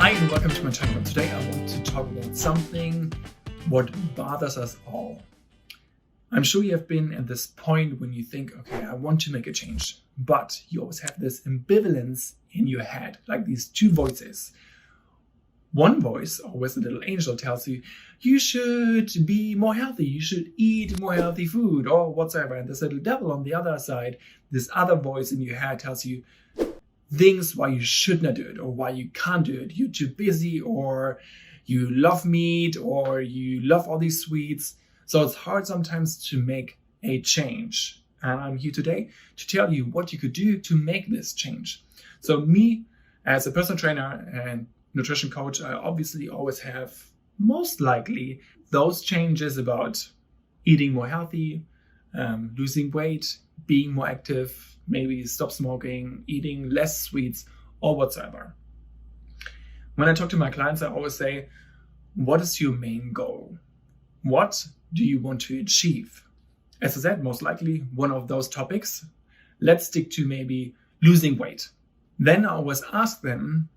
Hi and welcome to my channel. Today I want to talk about something what bothers us all. I'm sure you have been at this point when you think, okay, I want to make a change, but you always have this ambivalence in your head, like these two voices. One voice, always a little angel, tells you, you should be more healthy, you should eat more healthy food or whatsoever. And this little devil on the other side, this other voice in your head tells you things why you should not do it or why you can't do it. You're too busy, or you love meat, or you love all these sweets. So it's hard sometimes to make a change. And I'm here today to tell you what you could do to make this change. So me, as a personal trainer and nutrition coach, I obviously always have most likely those changes about eating more healthy, losing weight, being more active, maybe stop smoking, eating less sweets, or whatsoever. When I talk to my clients, I always say, what is your main goal? What do you want to achieve? As I said, most likely one of those topics. Let's stick to maybe losing weight. Then I always ask them,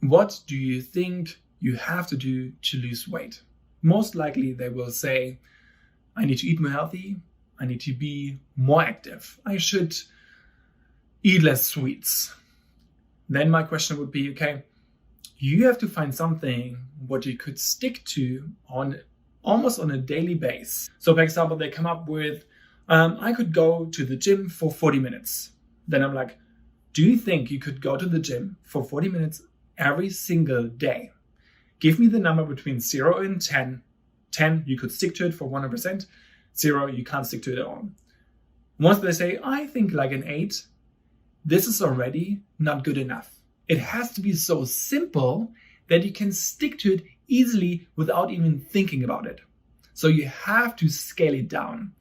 what do you think you have to do to lose weight? Most likely they will say, I need to eat more healthy. I need to be more active. I should eat less sweets. Then my question would be, okay, you have to find something what you could stick to on almost on a daily basis. So for example, they come up with, I could go to the gym for 40 minutes. Then I'm like, do you think you could go to the gym for 40 minutes every single day? Give me the number between 0 and 10. 10, you could stick to it for 100%. 0, you can't stick to it at all. Once they say, I think like an 8, this is already not good enough. It has to be so simple that you can stick to it easily without even thinking about it. So you have to scale it down.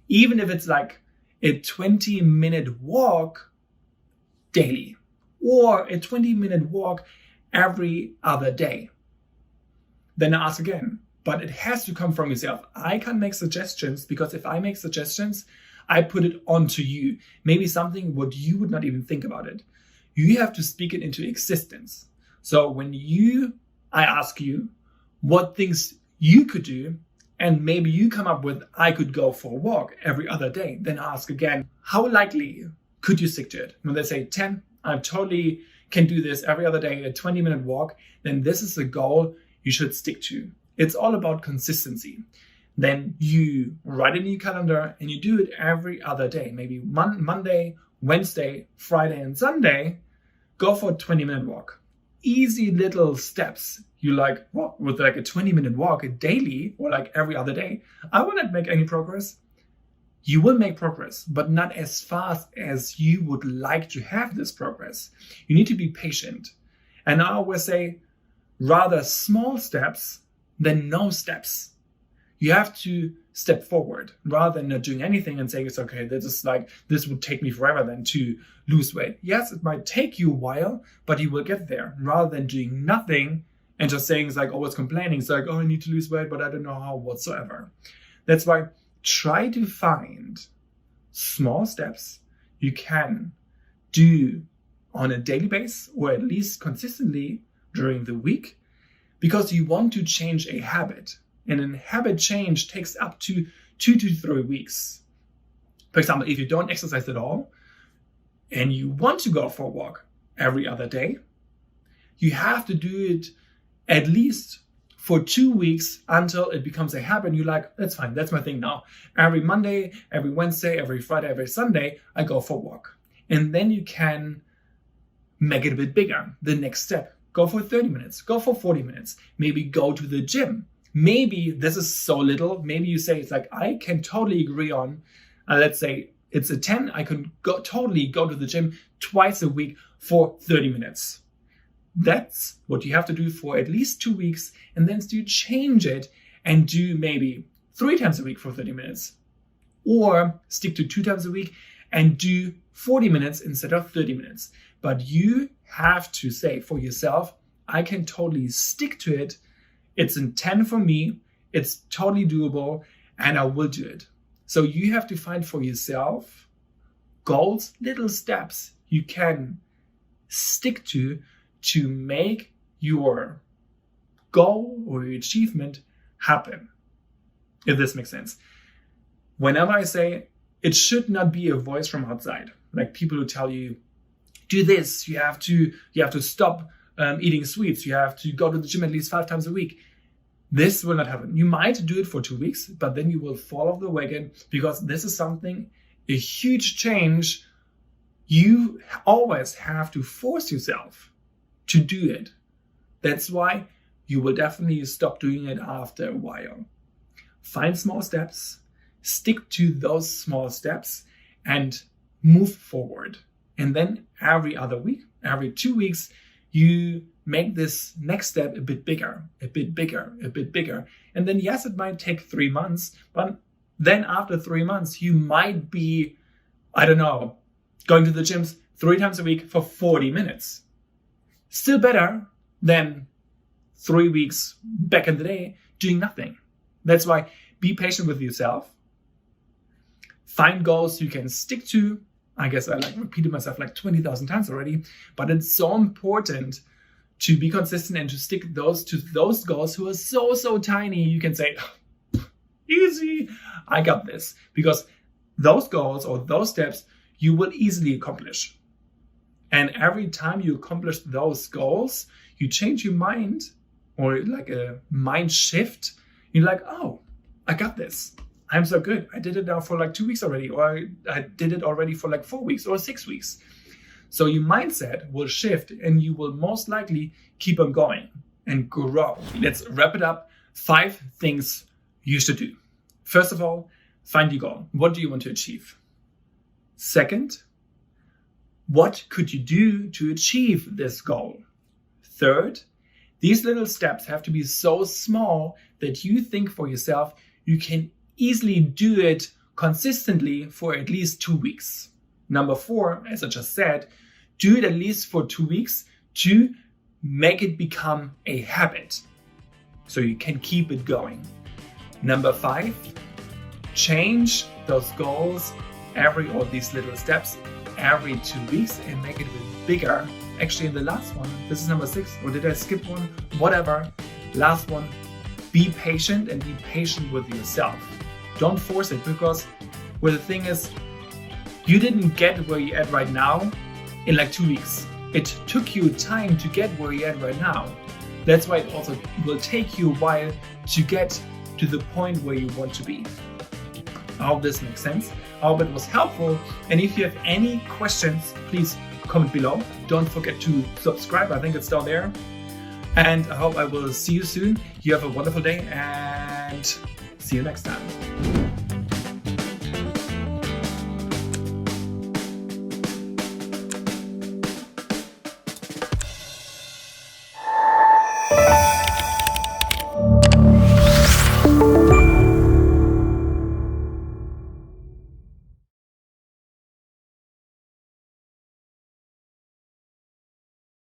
Even if it's like a 20-minute walk daily or a 20-minute walk every other day. Then I ask again, but it has to come from yourself. I can make suggestions because if I make suggestions, I put it onto you. Maybe something what you would not even think about it. You have to speak it into existence. So when I ask you what things you could do, and maybe you come up with, I could go for a walk every other day, then I ask again, how likely could you stick to it? When they say 10, I totally can do this every other day, a 20-minute walk, then this is a goal you should stick to. It's all about consistency. Then you write it in your calendar and you do it every other day. Maybe Monday, Wednesday, Friday, and Sunday, go for a 20-minute walk. Easy little steps. You like, what, with like a 20-minute walk daily or like every other day, I will not make any progress. You will make progress, but not as fast as you would like to have this progress. You need to be patient. And I always say, rather small steps than no steps. You have to step forward rather than not doing anything and saying it's okay, this would take me forever then to lose weight. Yes, it might take you a while, but you will get there rather than doing nothing and just saying it's like always complaining. It's like, oh, I need to lose weight, but I don't know how whatsoever. That's why try to find small steps you can do on a daily basis or at least consistently during the week because you want to change a habit. And a habit change takes up to 2 to 3 weeks. For example, if you don't exercise at all and you want to go for a walk every other day, you have to do it at least for 2 weeks until it becomes a habit. You're like, that's fine, that's my thing now. Every Monday, every Wednesday, every Friday, every Sunday, I go for a walk. And then you can make it a bit bigger. The next step, go for 30 minutes, go for 40 minutes, maybe go to the gym. Maybe this is so little. Maybe you say it's like, I can totally agree on, let's say it's a 10. I can totally go to the gym twice a week for 30 minutes. That's what you have to do for at least 2 weeks. And then you change it and do maybe 3 times a week for 30 minutes. Or stick to 2 times a week and do 40 minutes instead of 30 minutes. But you have to say for yourself, I can totally stick to it. It's a 10 for me, it's totally doable, and I will do it. So you have to find for yourself goals, little steps you can stick to make your goal or your achievement happen. If this makes sense. Whenever I say it should not be a voice from outside, like people who tell you, do this, you have to stop eating sweets, you have to go to the gym at least 5 times a week. This will not happen. You might do it for 2 weeks, but then you will fall off the wagon, because this is something, a huge change. You always have to force yourself to do it. That's why you will definitely stop doing it after a while. Find small steps, stick to those small steps, and move forward. And then every other week, every 2 weeks, you make this next step a bit bigger, a bit bigger, a bit bigger. And then yes, it might take 3 months, but then after 3 months, you might be, I don't know, going to the gyms 3 times a week for 40 minutes. Still better than 3 weeks back in the day doing nothing. That's why be patient with yourself. Find goals you can stick to. I guess I repeated myself 20,000 times already, but it's so important to be consistent and to stick to those goals who are so tiny. You can say, easy, I got this, because those goals or those steps you will easily accomplish. And every time you accomplish those goals, you change your mind, or like a mind shift. You're like, oh, I got this. I'm so good. I did it now for 2 weeks already, or I did it already for 4 weeks or 6 weeks. So your mindset will shift and you will most likely keep on going and grow. Let's wrap it up. 5 things you should do. First of all, find your goal. What do you want to achieve? Second, what could you do to achieve this goal? Third, these little steps have to be so small that you think for yourself you can easily do it consistently for at least 2 weeks. Number 4, as I just said, do it at least for 2 weeks to make it become a habit so you can keep it going. Number 5, change those goals or these little steps every 2 weeks and make it a bit bigger. Actually, in the last one, this is number 6, or did I skip one? Whatever. Last one, be patient and be patient with yourself. Don't force it, because the thing is, you didn't get where you're at right now in 2 weeks. It took you time to get where you're at right now. That's why it also will take you a while to get to the point where you want to be. I hope this makes sense. I hope it was helpful. And if you have any questions, please comment below. Don't forget to subscribe. I think it's down there. And I hope I will see you soon. You have a wonderful day and see you next time.